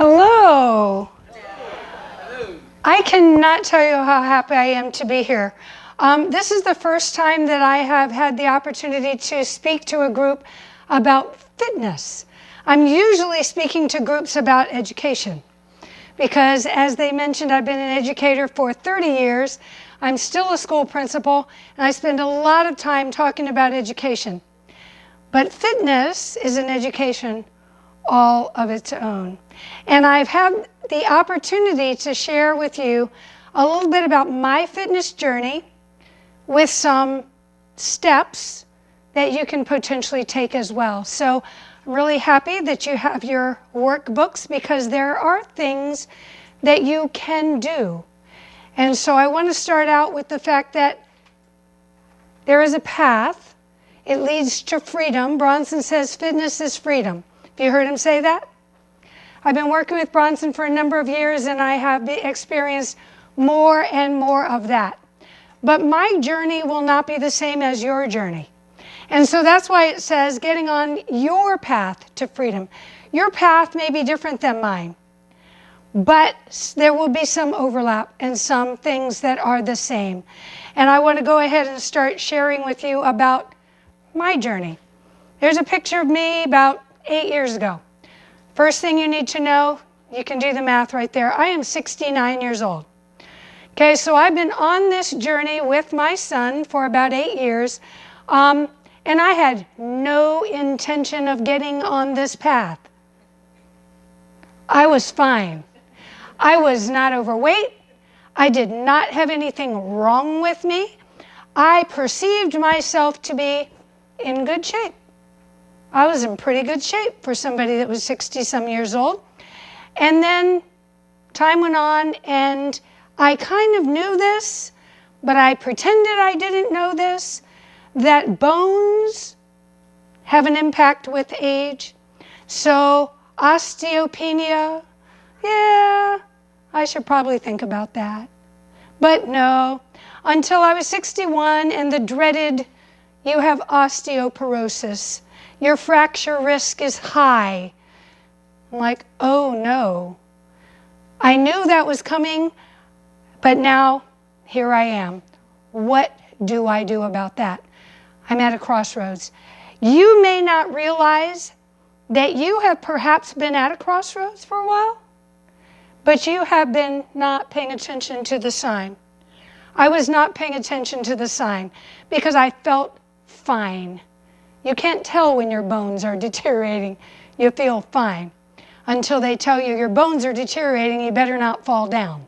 Hello. I cannot tell you how happy I am to be here. This is the first time that I have had the opportunity to speak to a group about fitness. I'm usually speaking to groups about education because, as they mentioned, I've been an educator for 30 years. I'm still a school principal, and I spend a lot of time talking about education. But fitness is an education all of its own. And I've had the opportunity to share with you a little bit about my fitness journey with some steps that you can potentially take as well. So I'm really happy that you have your workbooks because there are things that you can do. And so I want to start out with the fact that there is a path. It leads to freedom. Bronson says fitness is freedom. Have you heard him say that? I've been working with Bronson for a number of years and I have experienced more and more of that. But my journey will not be the same as your journey. And so that's why it says getting on your path to freedom. Your path may be different than mine, but there will be some overlap and some things that are the same. And I want to go ahead and start sharing with you about my journey. There's a picture of me about 8 years ago. First thing you need to know, you can do the math right there. I am 69 years old. Okay, so I've been on this journey with my son for about 8 years, and I had no intention of getting on this path. I was fine. I was not overweight. I did not have anything wrong with me. I perceived myself to be in good shape. I was in pretty good shape for somebody that was 60-some years old. And then time went on and I kind of knew this, but I pretended I didn't know this, that bones have an impact with age. So osteopenia, yeah, I should probably think about that. But no, until I was 61 and the dreaded, you have osteoporosis. Your fracture risk is high. I'm like, oh no. I knew that was coming, but now here I am. What do I do about that? I'm at a crossroads. You may not realize that you have perhaps been at a crossroads for a while, but you have been not paying attention to the sign. I was not paying attention to the sign because I felt fine. You can't tell when your bones are deteriorating. You feel fine until they tell you your bones are deteriorating, you better not fall down.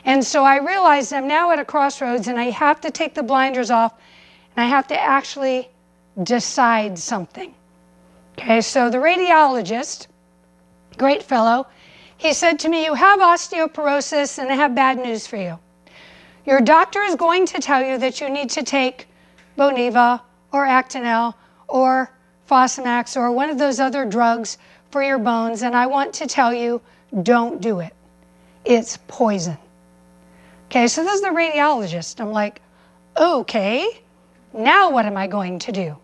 And so I realized I'm now at a crossroads and I have to take the blinders off and I have to actually decide something. Okay, so the radiologist, great fellow, he said to me, you have osteoporosis and I have bad news for you. Your doctor is going to tell you that you need to take Boniva or Actonel or Fosamax or one of those other drugs for your bones, and I want to tell you, don't do it. It's poison. Okay, so this is the radiologist. I'm like, okay, now what am I going to do?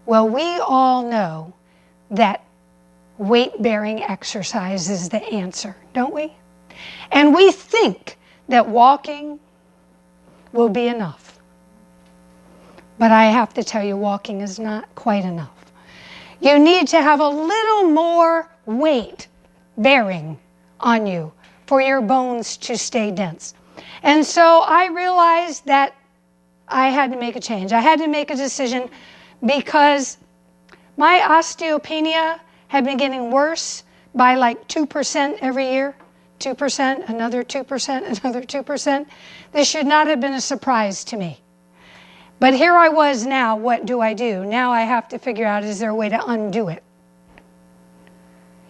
Well, we all know that weight-bearing exercise is the answer, don't we? And we think that walking will be enough. But I have to tell you, walking is not quite enough. You need to have a little more weight bearing on you for your bones to stay dense. And so I realized that I had to make a change. I had to make a decision because my osteopenia had been getting worse by like 2% every year. 2%, another 2%, another 2%. This should not have been a surprise to me. But here I was now, what do I do? Now I have to figure out, is there a way to undo it?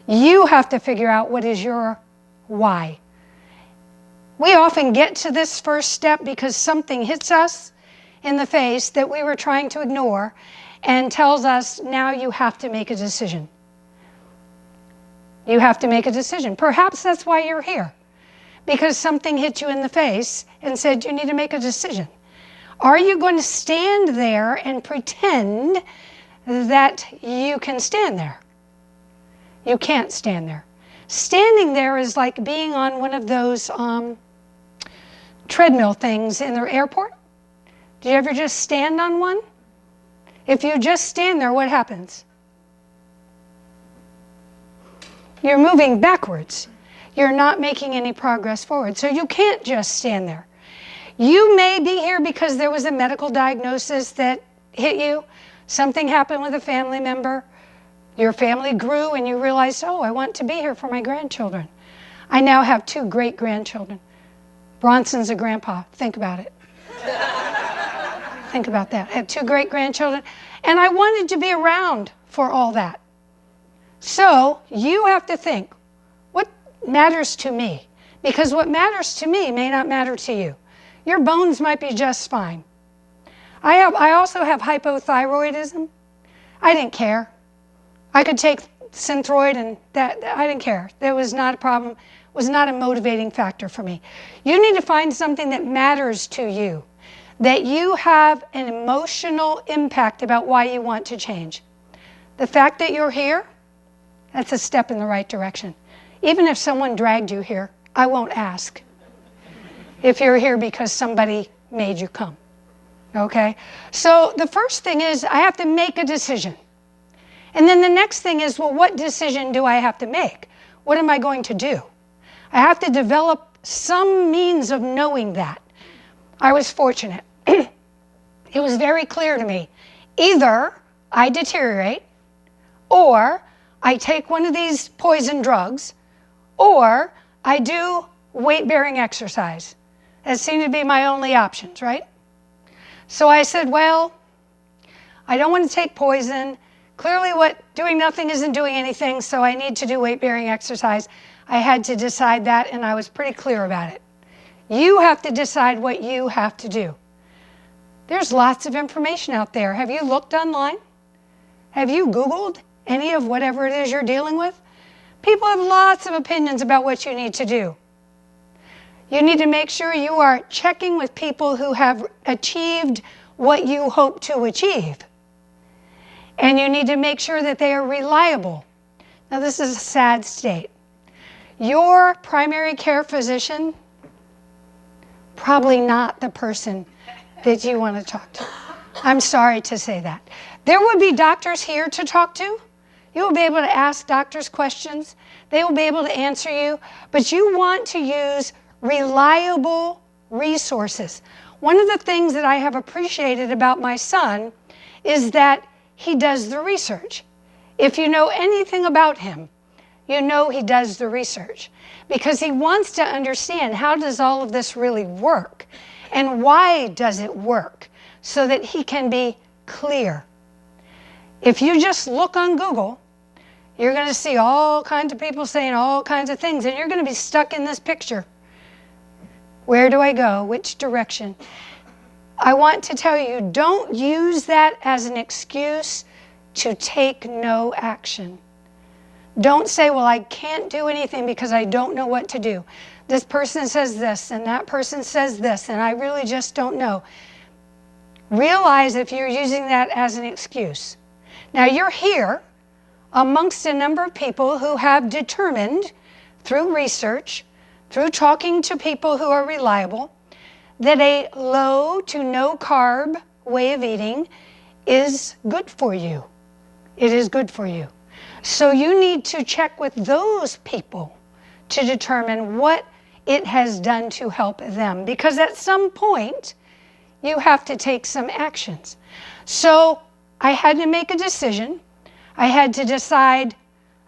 You have to figure out what is your why. We often get to this first step because something hits us in the face that we were trying to ignore and tells us, now you have to make a decision. You have to make a decision. Perhaps that's why you're here, because something hit you in the face and said you need to make a decision. Are you going to stand there and pretend that you can stand there? You can't stand there. Standing there is like being on one of those treadmill things in the airport. Do you ever just stand on one? If you just stand there, what happens? You're moving backwards. You're not making any progress forward. So you can't just stand there. You may be here because there was a medical diagnosis that hit you. Something happened with a family member. Your family grew and you realized, oh, I want to be here for my grandchildren. I now have 2 great-grandchildren. Bronson's a grandpa. Think about it. Think about that. I have 2 great-grandchildren, and I wanted to be around for all that. So you have to think, what matters to me? Because what matters to me may not matter to you. Your bones might be just fine. I also have hypothyroidism. I didn't care. I could take Synthroid and that I didn't care. That was not a problem. It was not a motivating factor for me. You need to find something that matters to you, that you have an emotional impact about why you want to change. The fact that you're here, that's a step in the right direction. Even if someone dragged you here, I won't ask if you're here because somebody made you come. Okay? So the first thing is I have to make a decision. And then the next thing is, well, what decision do I have to make? What am I going to do? I have to develop some means of knowing that. I was fortunate. It was very clear to me. Either I deteriorate, or I take one of these poison drugs, or I do weight-bearing exercise. That seemed to be my only options, right? So I said, well, I don't want to take poison. Clearly doing nothing isn't doing anything, so I need to do weight-bearing exercise. I had to decide that, and I was pretty clear about it. You have to decide what you have to do. There's lots of information out there. Have you looked online? Have you Googled any of whatever it is you're dealing with? People have lots of opinions about what you need to do. You need to make sure you are checking with people who have achieved what you hope to achieve. And you need to make sure that they are reliable. Now, this is a sad state. Your primary care physician, probably not the person that you want to talk to. I'm sorry to say that. There would be doctors here to talk to. You will be able to ask doctors questions. They will be able to answer you. But you want to use reliable resources. One of the things that I have appreciated about my son is that he does the research. If you know anything about him, you know he does the research because he wants to understand how does all of this really work and why does it work so that he can be clear. If you just look on Google, you're going to see all kinds of people saying all kinds of things and you're going to be stuck in this picture. Where do I go? Which direction? I want to tell you, don't use that as an excuse to take no action. Don't say, well, I can't do anything because I don't know what to do. This person says this and that person says this and I really just don't know. Realize if you're using that as an excuse. Now you're here amongst a number of people who have determined through research, through talking to people who are reliable, that a low to no carb way of eating is good for you. It is good for you. So you need to check with those people to determine what it has done to help them. Because at some point, you have to take some actions. So I had to make a decision. I had to decide,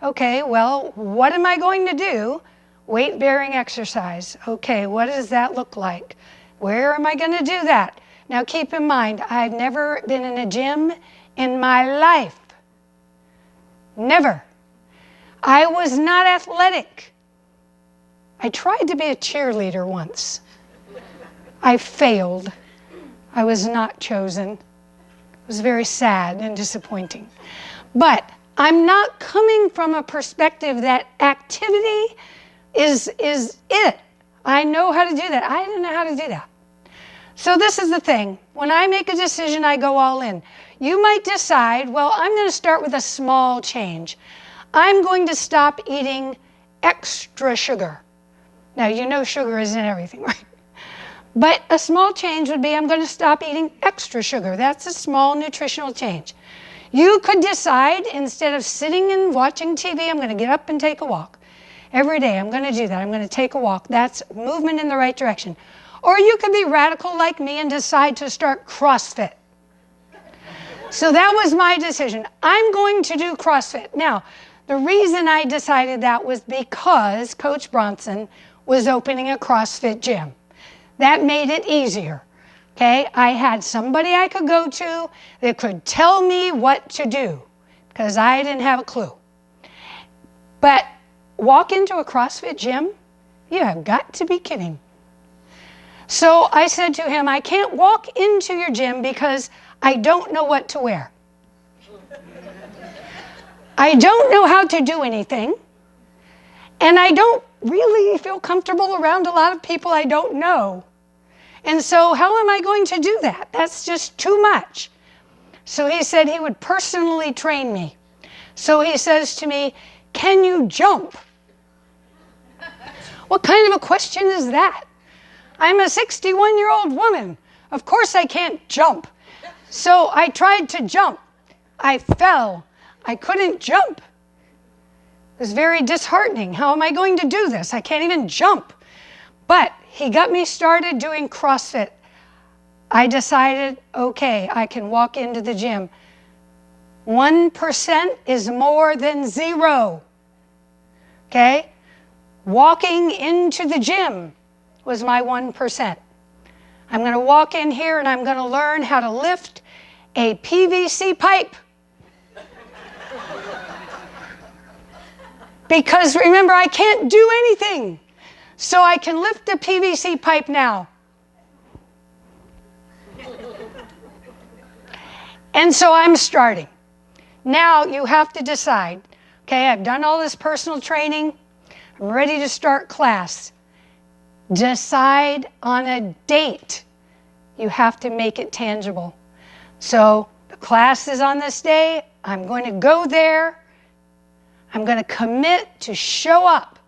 okay, well, what am I going to do? Weight-bearing exercise. Okay, what does that look like? Where am I going to do that? Now keep in mind, I've never been in a gym in my life. Never. I was not athletic. I tried to be a cheerleader once. I failed. I was not chosen. It was very sad and disappointing. But I'm not coming from a perspective that activity is it. I know how to do that. I didn't know how to do that. So this is the thing. When I make a decision, I go all in. You might decide, well, I'm going to start with a small change. I'm going to stop eating extra sugar. Now, you know sugar isn't everything, right? But a small change would be I'm going to stop eating extra sugar. That's a small nutritional change. You could decide, instead of sitting and watching TV, I'm going to get up and take a walk. Every day I'm going to do that. I'm going to take a walk. That's movement in the right direction. Or you could be radical like me and decide to start CrossFit. So that was my decision. I'm going to do CrossFit. Now, the reason I decided that was because Coach Bronson was opening a CrossFit gym. That made it easier. Okay, I had somebody I could go to that could tell me what to do because I didn't have a clue. But walk into a CrossFit gym? You have got to be kidding. So I said to him, I can't walk into your gym because I don't know what to wear. I don't know how to do anything. And I don't really feel comfortable around a lot of people I don't know. And so how am I going to do that? That's just too much. So he said he would personally train me. So he says to me, can you jump? What kind of a question is that? I'm a 61-year-old woman. Of course I can't jump. So I tried to jump. I fell. I couldn't jump. It was very disheartening. How am I going to do this? I can't even jump. But he got me started doing CrossFit. I decided, okay, I can walk into the gym. 1% is more than 0. Okay? Walking into the gym was my 1%. I'm going to walk in here and I'm going to learn how to lift a PVC pipe. Because remember, I can't do anything. So I can lift the PVC pipe now. And so I'm starting. Now you have to decide, okay, I've done all this personal training. I'm ready to start class. Decide on a date. You have to make it tangible. So the class is on this day. I'm going to go there. I'm going to commit to show up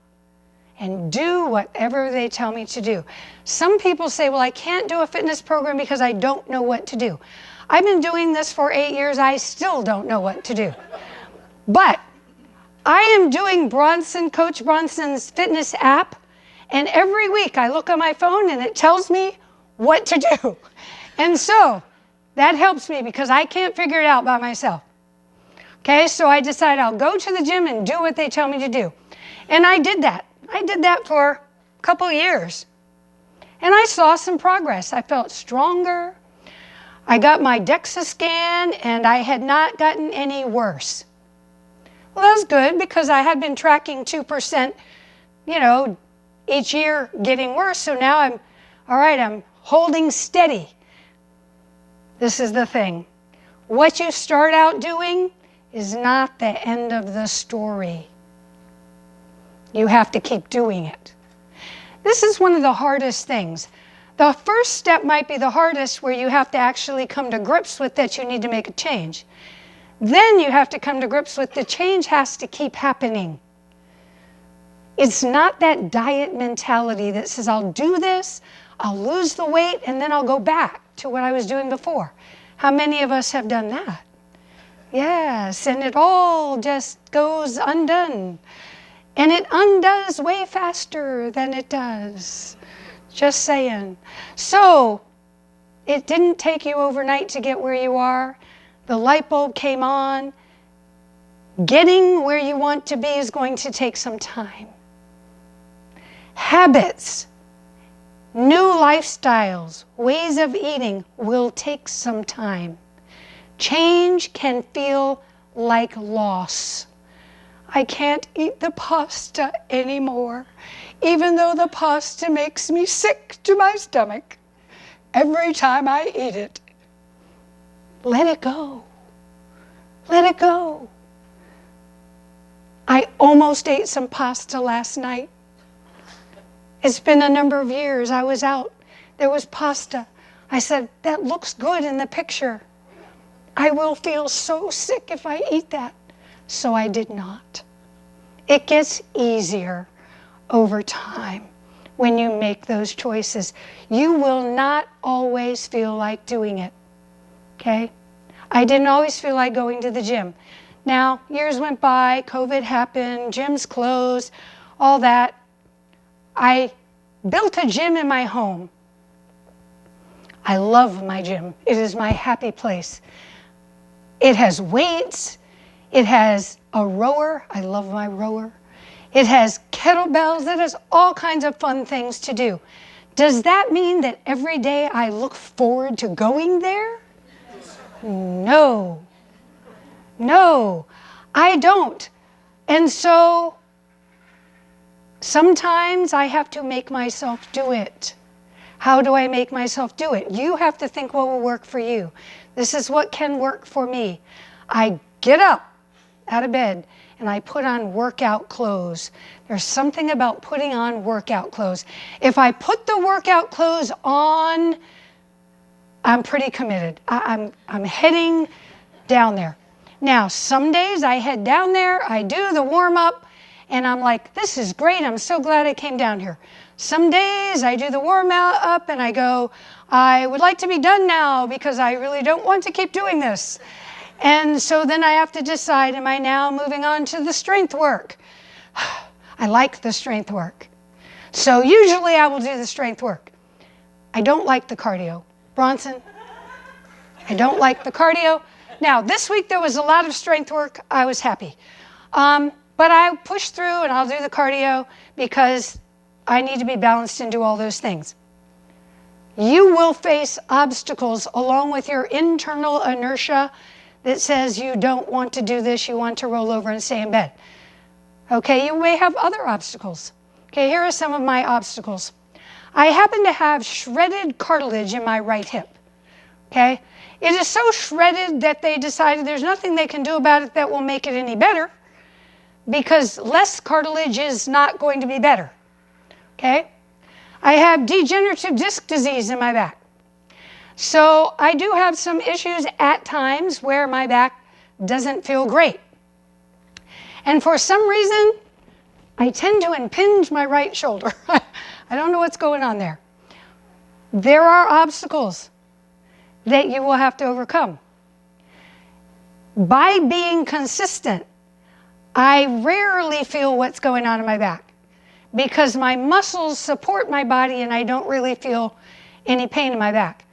and do whatever they tell me to do. Some people say, well, I can't do a fitness program because I don't know what to do. I've been doing this for 8 years. I still don't know what to do. But I am doing Coach Bronson's fitness app, and every week I look on my phone and it tells me what to do. And so that helps me because I can't figure it out by myself. Okay, so I decided I'll go to the gym and do what they tell me to do. And I did that. I did that for a couple of years. And I saw some progress. I felt stronger. I got my Dexa Scan and I had not gotten any worse. Well, that was good because I had been tracking 2%, each year getting worse. So now I'm holding steady. This is the thing. What you start out doing is not the end of the story. You have to keep doing it. This is one of the hardest things. The first step might be the hardest, where you have to actually come to grips with that you need to make a change. Then you have to come to grips with the change has to keep happening. It's not that diet mentality that says, I'll do this, I'll lose the weight, and then I'll go back to what I was doing before. How many of us have done that? Yes, and it all just goes undone. And it undoes way faster than it does. Just saying. So, it didn't take you overnight to get where you are. The light bulb came on. Getting where you want to be is going to take some time. Habits, new lifestyles, ways of eating will take some time. Change can feel like loss. I can't eat the pasta anymore, even though the pasta makes me sick to my stomach every time I eat it. Let it go. Let it go. I almost ate some pasta last night. It's been a number of years. I was out. There was pasta. I said, that looks good in the picture. I will feel so sick if I eat that. So I did not. It gets easier over time when you make those choices. You will not always feel like doing it, okay? I didn't always feel like going to the gym. Now, years went by, COVID happened, gyms closed, all that. I built a gym in my home. I love my gym. It is my happy place. It has weights. It has a rower. I love my rower. It has kettlebells. It has all kinds of fun things to do. Does that mean that every day I look forward to going there? No. No, I don't. And so sometimes I have to make myself do it. How do I make myself do it? You have to think what will work for you. This is what can work for me. I get up out of bed and I put on workout clothes. There's something about putting on workout clothes. If I put the workout clothes on, I'm pretty committed. I'm heading down there. Now, some days I head down there, I do the warm-up, and I'm like, this is great, I'm so glad I came down here. Some days I do the warm-up and I go, I would like to be done now because I really don't want to keep doing this. And so then I have to decide, am I now moving on to the strength work? I like the strength work. So usually I will do the strength work. I don't like the cardio. Bronson, I don't like the cardio. Now, this week there was a lot of strength work. I was happy. But I push through and I'll do the cardio because I need to be balanced and do all those things. You will face obstacles along with your internal inertia that says you don't want to do this, you want to roll over and stay in bed. Okay, you may have other obstacles. Okay, here are some of my obstacles. I happen to have shredded cartilage in my right hip. Okay, it is so shredded that they decided there's nothing they can do about it that will make it any better because less cartilage is not going to be better. Okay, I have degenerative disc disease in my back. So I do have some issues at times where my back doesn't feel great. And for some reason, I tend to impinge my right shoulder. I don't know what's going on there. There are obstacles that you will have to overcome. By being consistent, I rarely feel what's going on in my back because my muscles support my body and I don't really feel any pain in my back.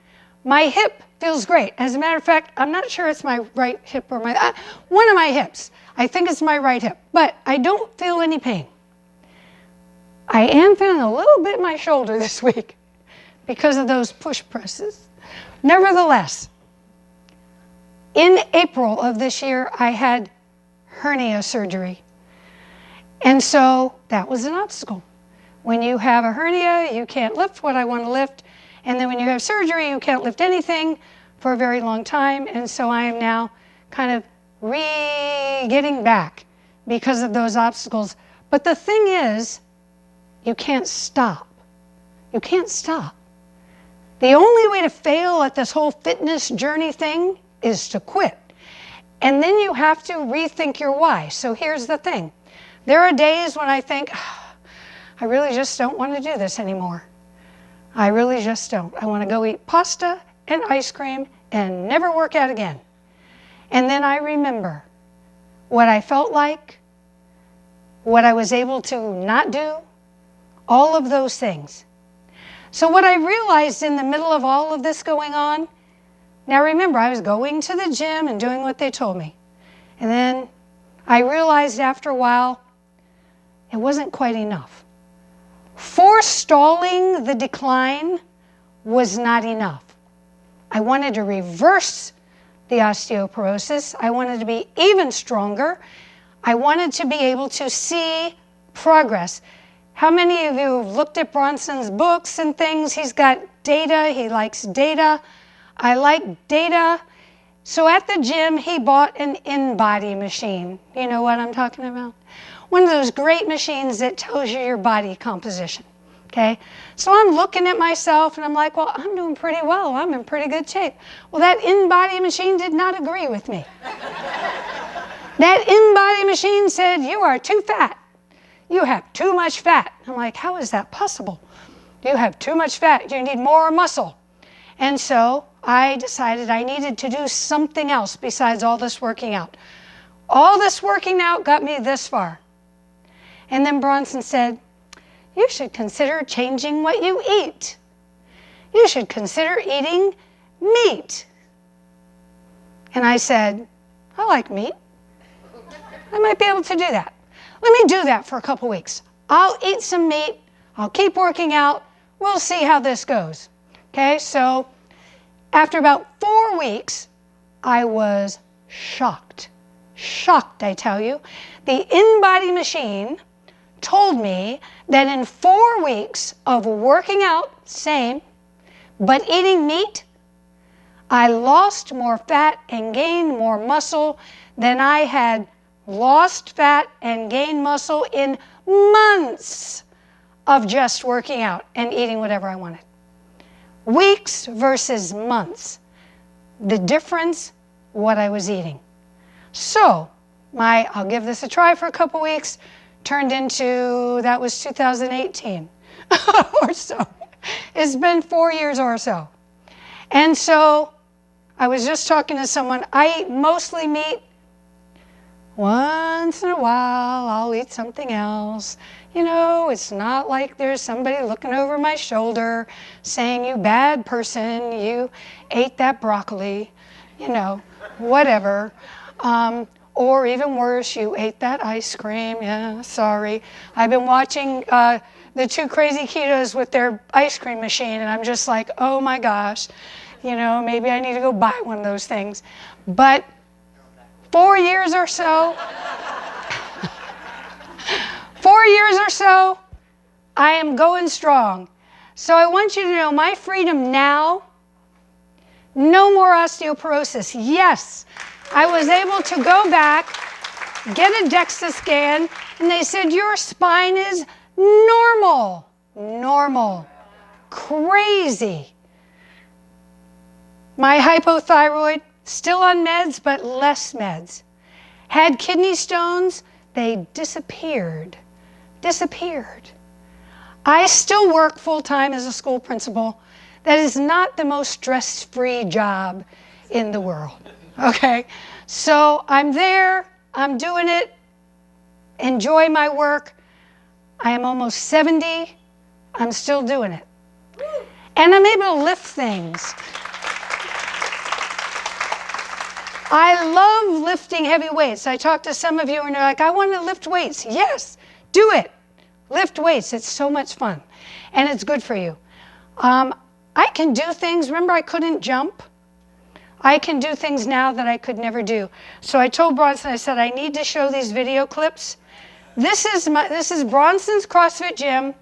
My hip feels great. As a matter of fact, I'm not sure it's my right hip or one of my hips. I think it's my right hip, but I don't feel any pain. I am feeling a little bit in my shoulder this week because of those push presses. Nevertheless, in April of this year, I had hernia surgery. And so that was an obstacle. When you have a hernia, you can't lift what I want to lift. And then when you have surgery, you can't lift anything for a very long time. And so I am now kind of getting back because of those obstacles. But the thing is, you can't stop. You can't stop. The only way to fail at this whole fitness journey thing is to quit. And then you have to rethink your why. So here's the thing. There are days when I think, I really just don't want to do this anymore. I really just don't. I want to go eat pasta and ice cream and never work out again. And then I remember what I felt like, what I was able to not do, all of those things. So what I realized in the middle of all of this going on, now remember, I was going to the gym and doing what they told me. And then I realized after a while, it wasn't quite enough. Forestalling the decline was not enough. I wanted to reverse the osteoporosis. I wanted to be even stronger. I wanted to be able to see progress. How many of you have looked at Bronson's books and things? He's got data. He likes data. I like data. So at the gym, he bought an in-body machine. You know what I'm talking about? One of those great machines that tells you your body composition, okay? So I'm looking at myself and I'm like, well, I'm doing pretty well. I'm in pretty good shape. Well, that in-body machine did not agree with me. That in-body machine said, you are too fat. you have too much fat. I'm like, how is that possible? You have too much fat. You need more muscle. And so I decided I needed to do something else besides all this working out. All this working out got me this far. And then Bronson said, you should consider changing what you eat. You should consider eating meat. And I said, I like meat. I might be able to do that. Let me do that for a couple weeks. I'll eat some meat. I'll keep working out. We'll see how this goes. Okay, so after about 4 weeks, I was shocked. Shocked, I tell you. The in-body machine told me that in 4 weeks of working out, same, but eating meat, I lost more fat and gained more muscle than I had lost fat and gained muscle in months of just working out and eating whatever I wanted. Weeks versus months. The difference, what I was eating. So, I'll give this a try for a couple weeks, turned into, that was 2018 or so. It's been 4 years or so. And so, I was just talking to someone, I eat mostly meat. Once in a while, I'll eat something else. You know, it's not like there's somebody looking over my shoulder saying, you bad person, you ate that broccoli, you know, whatever. Or even worse, you ate that ice cream, yeah, sorry. I've been watching the 2 Crazy Ketos with their ice cream machine, and I'm just like, oh my gosh, you know, maybe I need to go buy one of those things. But 4 years or so, 4 years or so, I am going strong. So I want you to know my freedom now, no more osteoporosis. Yes, I was able to go back, get a Dexa scan, and they said, your spine is normal. Normal. Crazy. My hypothyroid, still on meds, but less meds. Had kidney stones, they disappeared. Disappeared. I still work full-time as a school principal. That is not the most stress-free job in the world, okay? So I'm there, I'm doing it, enjoy my work. I am almost 70, I'm still doing it. And I'm able to lift things. I love lifting heavy weights. I talk to some of you and they're like, I want to lift weights. Yes, do it. Lift weights. It's so much fun. And it's good for you. I can do things. Remember, I couldn't jump. I can do things now that I could never do. So I told Bronson, I said, I need to show these video clips. This is Bronson's CrossFit gym,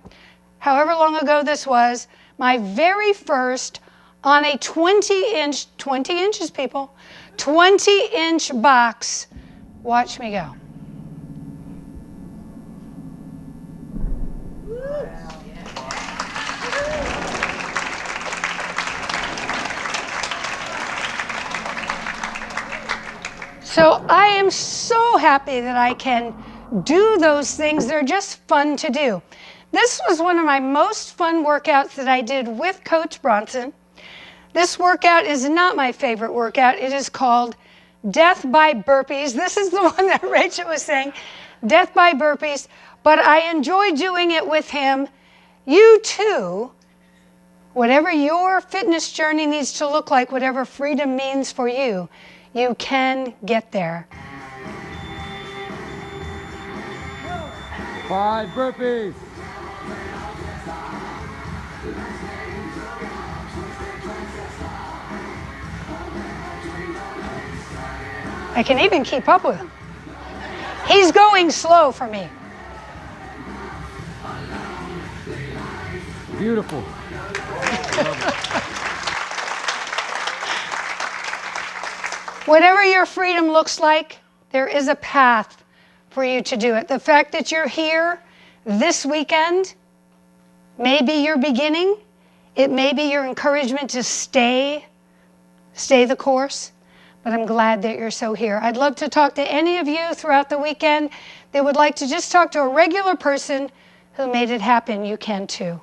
however long ago this was, my very first on a 20 inches, people, 20-inch box. Watch me go. So I am so happy that I can do those things. They're just fun to do. This was one of my most fun workouts that I did with Coach Bronson. This workout is not my favorite workout. It is called Death by Burpees. This is the one that Rachel was saying, Death by Burpees. But I enjoy doing it with him. You too, whatever your fitness journey needs to look like, whatever freedom means for you, you can get there. 5 burpees. I can even keep up with him. He's going slow for me. Beautiful. Whatever your freedom looks like, there is a path for you to do it. The fact that you're here this weekend may be your beginning. It may be your encouragement to stay the course. but I'm glad that you're so here. I'd love to talk to any of you throughout the weekend that would like to just talk to a regular person who made it happen. You can too.